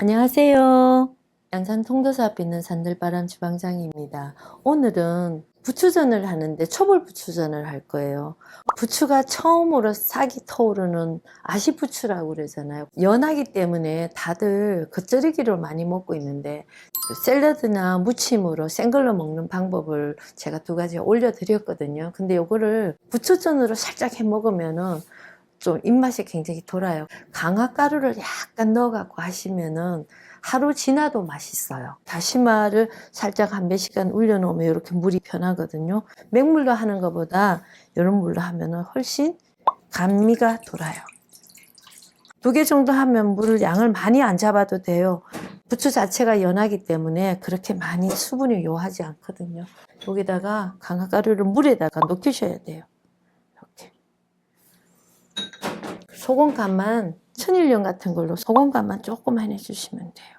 안녕하세요. 양산 통도사 앞에 있는 산들바람 주방장입니다. 오늘은 부추전을 하는데 초벌 부추전을 할 거예요. 부추가 처음으로 싹이 터오르는 아시부추라고 그러잖아요. 연하기 때문에 다들 겉절이기로 많이 먹고 있는데 샐러드나 무침으로 생걸로 먹는 방법을 제가 두 가지 올려드렸거든요. 근데 이거를 부추전으로 살짝 해 먹으면은 좀 입맛이 굉장히 돌아요. 강화가루를 약간 넣어갖고 하시면은 하루 지나도 맛있어요. 다시마를 살짝 한 몇 시간 울려놓으면 이렇게 물이 편하거든요. 맹물로 하는 것보다 이런 물로 하면은 훨씬 감미가 돌아요. 2개 정도 하면 물을 양을 많이 안 잡아도 돼요. 부추 자체가 연하기 때문에 그렇게 많이 수분이 요하지 않거든요. 여기다가 강화가루를 물에다가 녹이셔야 돼요. 이렇게. 소금 간만 천일염 같은 걸로 소금 간만 조금만 해주시면 돼요.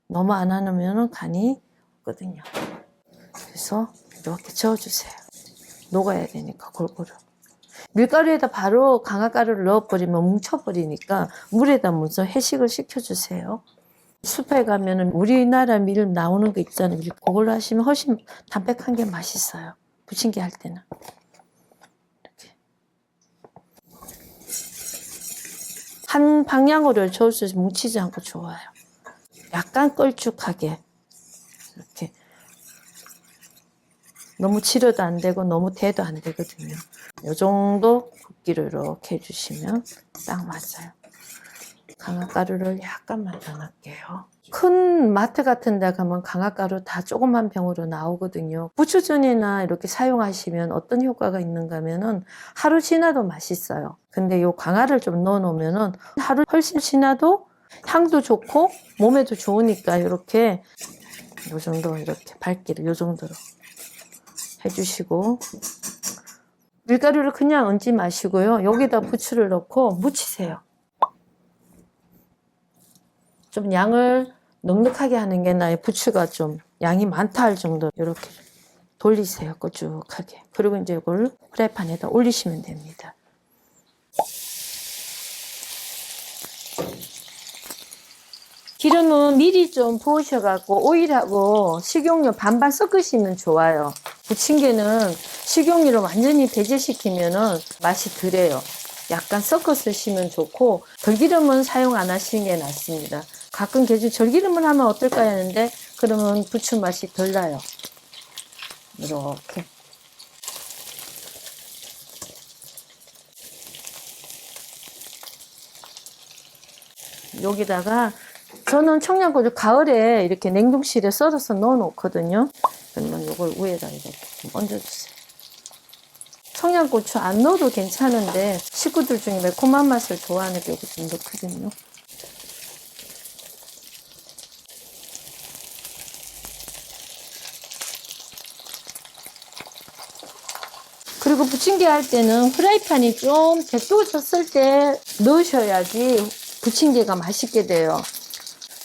너무 안 하면 간이 없거든요. 그래서 이렇게 저어주세요. 녹아야 되니까 골고루. 밀가루에다 바로 강화가루를 넣어버리면 뭉쳐버리니까 물에다 먼저 해식을 시켜주세요. 슈퍼에 가면은 우리나라 밀 나오는 거 있잖아요. 그걸로 하시면 훨씬 담백한 게 맛있어요. 부침개 할 때는. 한 방향으로 저어서 뭉치지 않고 좋아요. 약간 걸쭉하게 이렇게 너무 질어도 안 되고 너무 대도 안 되거든요. 이 정도 굵기로 이렇게 해주시면 딱 맞아요. 강화가루를 약간만 더 넣을게요. 큰 마트 같은 데 가면 강화가루 다 조그만 병으로 나오거든요. 부추전이나 이렇게 사용하시면 어떤 효과가 있는가 하면은 하루 지나도 맛있어요. 근데 이 강화를 좀 넣어 놓으면은 하루 훨씬 지나도 향도 좋고 몸에도 좋으니까 이렇게 요 정도 이렇게 밝기를 요 정도로 해주시고 밀가루를 그냥 얹지 마시고요. 여기다 부추를 넣고 무치세요. 좀 양을 넉넉하게 하는 게 나의 부추가 좀 양이 많다 할 정도 이렇게 돌리세요. 걸쭉하게. 그리고 이제 이걸 프라이팬에다 올리시면 됩니다. 기름은 미리 좀 부으셔갖고 오일하고 식용유 반반 섞으시면 좋아요. 부침개는 식용유를 완전히 배제시키면은 맛이 덜해요. 약간 섞어 쓰시면 좋고 들기름은 사용 안 하시는 게 낫습니다. 가끔 계속 들기름을 하면 어떨까 하는데 그러면 부추 맛이 덜 나요. 이렇게. 여기다가 저는 청양고추 가을에 이렇게 냉동실에 썰어서 넣어 놓거든요. 그러면 이걸 위에다 이렇게 좀 얹어주세요. 청양고추 안 넣어도 괜찮은데 식구들 중에 매콤한 맛을 좋아하는 게 여기 좀 넣거든요. 그리고 부침개 할 때는 프라이팬이 좀 데워졌을 때 넣으셔야지 부침개가 맛있게 돼요.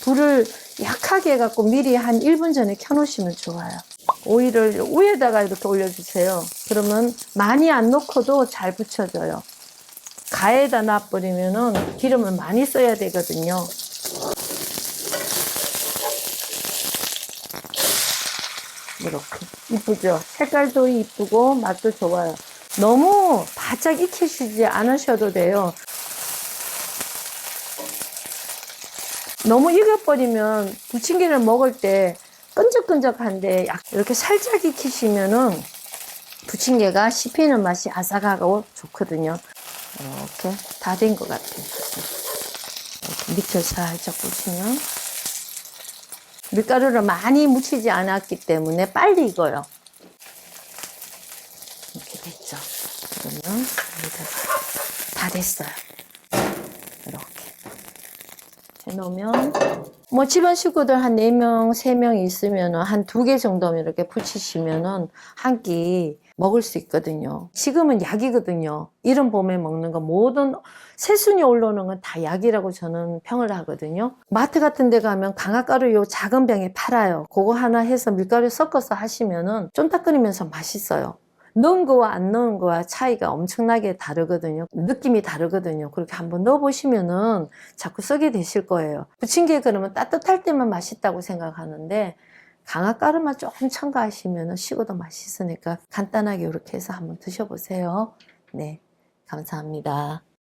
불을 약하게 해갖고 미리 한 1분 전에 켜놓으시면 좋아요. 오일을 위에다가 이렇게 올려주세요. 그러면 많이 안 넣고도 잘 붙여져요. 가에다 놔버리면은 기름을 많이 써야 되거든요. 이렇게 이쁘죠? 색깔도 이쁘고 맛도 좋아요. 너무 바짝 익히시지 않으셔도 돼요. 너무 익어버리면 부침개를 먹을 때 끈적끈적한데 이렇게 살짝 익히시면은 부침개가 씹히는 맛이 아삭하고 좋거든요. 이렇게 다 된 것 같아요. 이렇게 밑을 살짝 보시면 밀가루를 많이 묻히지 않았기 때문에 빨리 익어요. 이렇게 됐죠. 그러면 여기다가 다 됐어요. 이렇게 해놓으면 뭐 집안 식구들 한 4명, 3명 있으면 한 2개 정도면 이렇게 부치시면은 한 끼 먹을 수 있거든요. 지금은 약이거든요. 이런 봄에 먹는 거 모든 새순이 올라오는 건 다 약이라고 저는 평을 하거든요. 마트 같은 데 가면 강화가루 요 작은 병에 팔아요. 그거 하나 해서 밀가루 섞어서 하시면은 쫀득거리면서 맛있어요. 넣은 거와 안 넣은 거와 차이가 엄청나게 다르거든요. 느낌이 다르거든요. 그렇게 한번 넣어보시면은 자꾸 쓰게 되실 거예요. 부침개 그러면 따뜻할 때만 맛있다고 생각하는데 강화가루만 조금 첨가하시면 식어도 맛있으니까 간단하게 이렇게 해서 한번 드셔보세요. 네, 감사합니다.